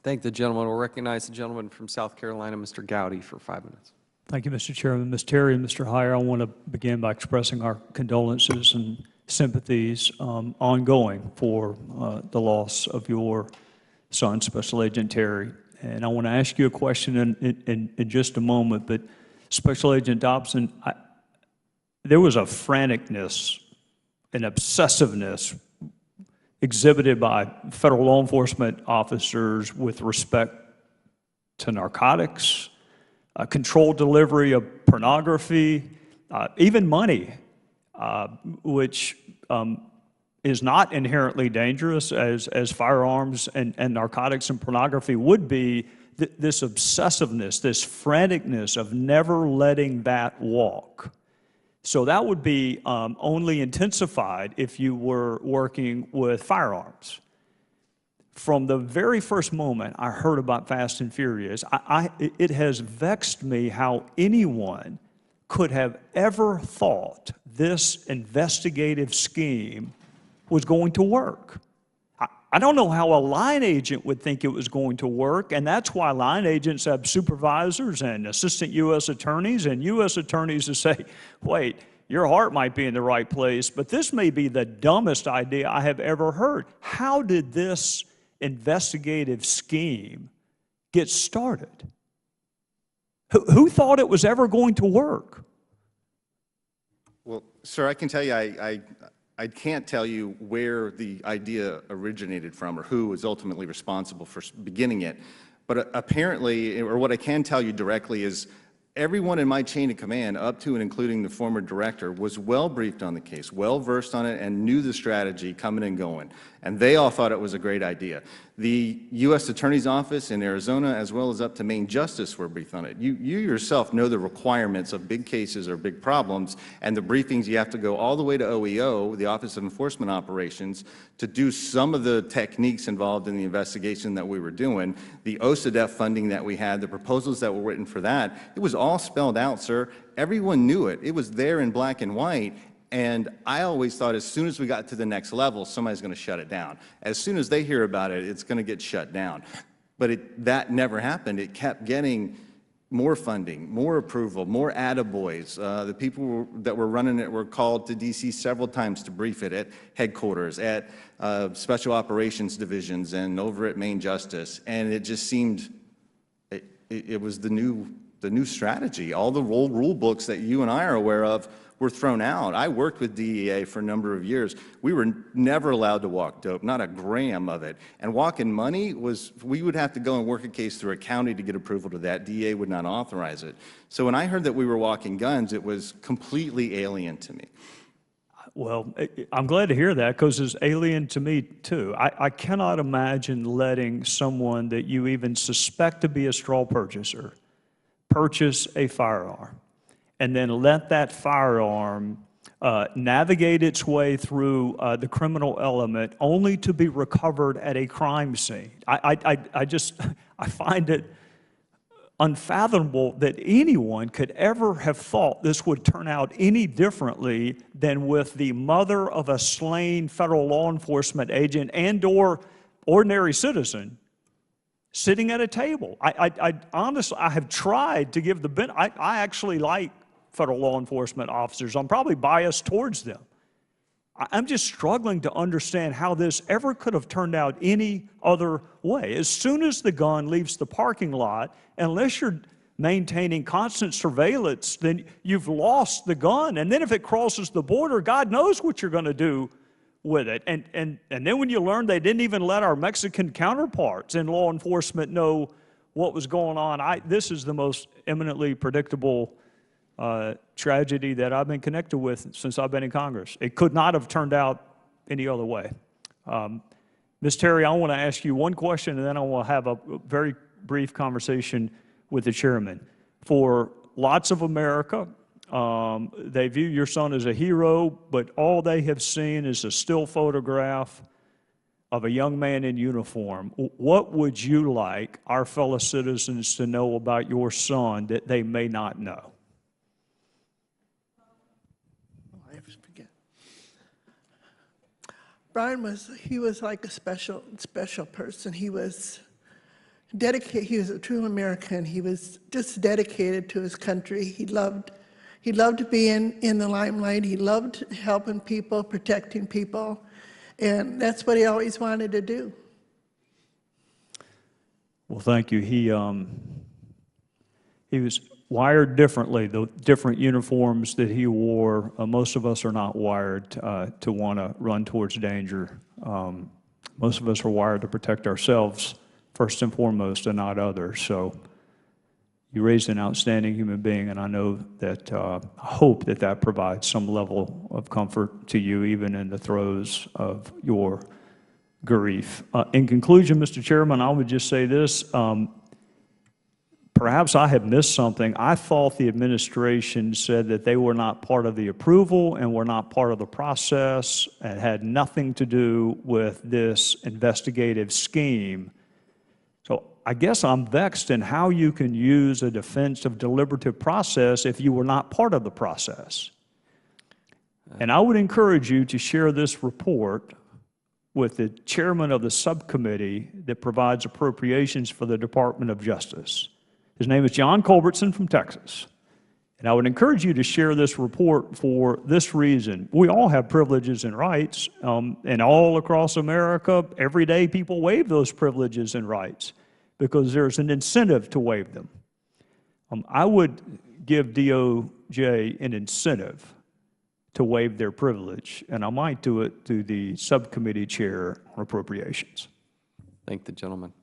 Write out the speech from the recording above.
Thank the gentleman. We'll recognize the gentleman from South Carolina, Mr. Gowdy, for 5 minutes. Thank you, Mr. Chairman. Ms. Terry and Mr. Heyer, I want to begin by expressing our condolences and sympathies ongoing for the loss of your son, Special Agent Terry. And I want to ask you a question in just a moment, but Special Agent Dobson, there was a franticness, an obsessiveness exhibited by federal law enforcement officers with respect to narcotics, controlled delivery of pornography, even money, which is not inherently dangerous as firearms and narcotics and pornography would be. This obsessiveness, this franticness of never letting that walk. So that would be only intensified if you were working with firearms. From the very first moment I heard about Fast and Furious, it has vexed me how anyone could have ever thought this investigative scheme was going to work. I don't know how a line agent would think it was going to work, and that's why line agents have supervisors and assistant U.S. attorneys and U.S. attorneys who say, wait, your heart might be in the right place, but this may be the dumbest idea I have ever heard. How did this investigative scheme get started? Who thought it was ever going to work? Well, sir, I can tell you I can't tell you where the idea originated from or who was ultimately responsible for beginning it. But apparently, or what I can tell you directly is everyone in my chain of command, up to and including the former director, was well briefed on the case, well versed on it, and knew the strategy coming and going. And they all thought it was a great idea. The U.S. Attorney's Office in Arizona, as well as up to Maine Justice, were briefed on it. You yourself know the requirements of big cases or big problems, and the briefings you have to go all the way to OEO, the Office of Enforcement Operations, to do some of the techniques involved in the investigation that we were doing. The OCDEF funding that we had, the proposals that were written for that, it was all spelled out, sir. Everyone knew it. It was there in black and white. And I always thought as soon as we got to the next level, somebody's going to shut it down. As soon as they hear about it, it's going to get shut down. But that never happened. It kept getting more funding, more approval, more attaboys. The people that were running it were called to D.C. several times to brief it at headquarters, at special operations divisions, and over at Maine Justice. And it just seemed it was the new strategy. All the old rule books that you and I are aware of were thrown out. I worked with DEA for a number of years. We were never allowed to walk dope, not a gram of it. And walking money was, we would have to go and work a case through a county to get approval to that. DEA would not authorize it. So when I heard that we were walking guns, it was completely alien to me. Well, I'm glad to hear that because it's alien to me too. I cannot imagine letting someone that you even suspect to be a straw purchaser purchase a firearm and then let that firearm navigate its way through the criminal element only to be recovered at a crime scene. I find it unfathomable that anyone could ever have thought this would turn out any differently than with the mother of a slain federal law enforcement agent and or ordinary citizen sitting at a table. I honestly, I have tried to give the benefit. I actually like federal law enforcement officers. I'm probably biased towards them. I'm just struggling to understand how this ever could have turned out any other way. As soon as the gun leaves the parking lot, unless you're maintaining constant surveillance, then you've lost the gun. And then if it crosses the border, God knows what you're going to do with it. And then when you learn they didn't even let our Mexican counterparts in law enforcement know what was going on, this is the most eminently predictable tragedy that I've been connected with since I've been in Congress. It could not have turned out any other way. Ms. Terry, I want to ask you one question, and then I will have a very brief conversation with the chairman. For lots of America, they view your son as a hero, but all they have seen is a still photograph of a young man in uniform. What would you like our fellow citizens to know about your son that they may not know? Brian was like a special person. He was He was a true American. He was just dedicated to his country. He loved being in the limelight. He loved helping people, protecting people, and that's what he always wanted to do. Well, thank you. He was wired differently. The different uniforms that he wore, most of us are not wired to want to run towards danger. Most of us are wired to protect ourselves first and foremost, and not others. So you raised an outstanding human being, and I know that, I hope that that provides some level of comfort to you, even in the throes of your grief. In conclusion, Mr. Chairman, I would just say this. Perhaps I have missed something. I thought the administration said that they were not part of the approval and were not part of the process and had nothing to do with this investigative scheme. So I guess I'm vexed in how you can use a defense of deliberative process if you were not part of the process. And I would encourage you to share this report with the chairman of the subcommittee that provides appropriations for the Department of Justice. His name is John Culbertson from Texas. And I would encourage you to share this report for this reason. We all have privileges and rights, and all across America, every day people waive those privileges and rights because there's an incentive to waive them. I would give DOJ an incentive to waive their privilege, and I might do it through the subcommittee chair on appropriations. Thank the gentleman.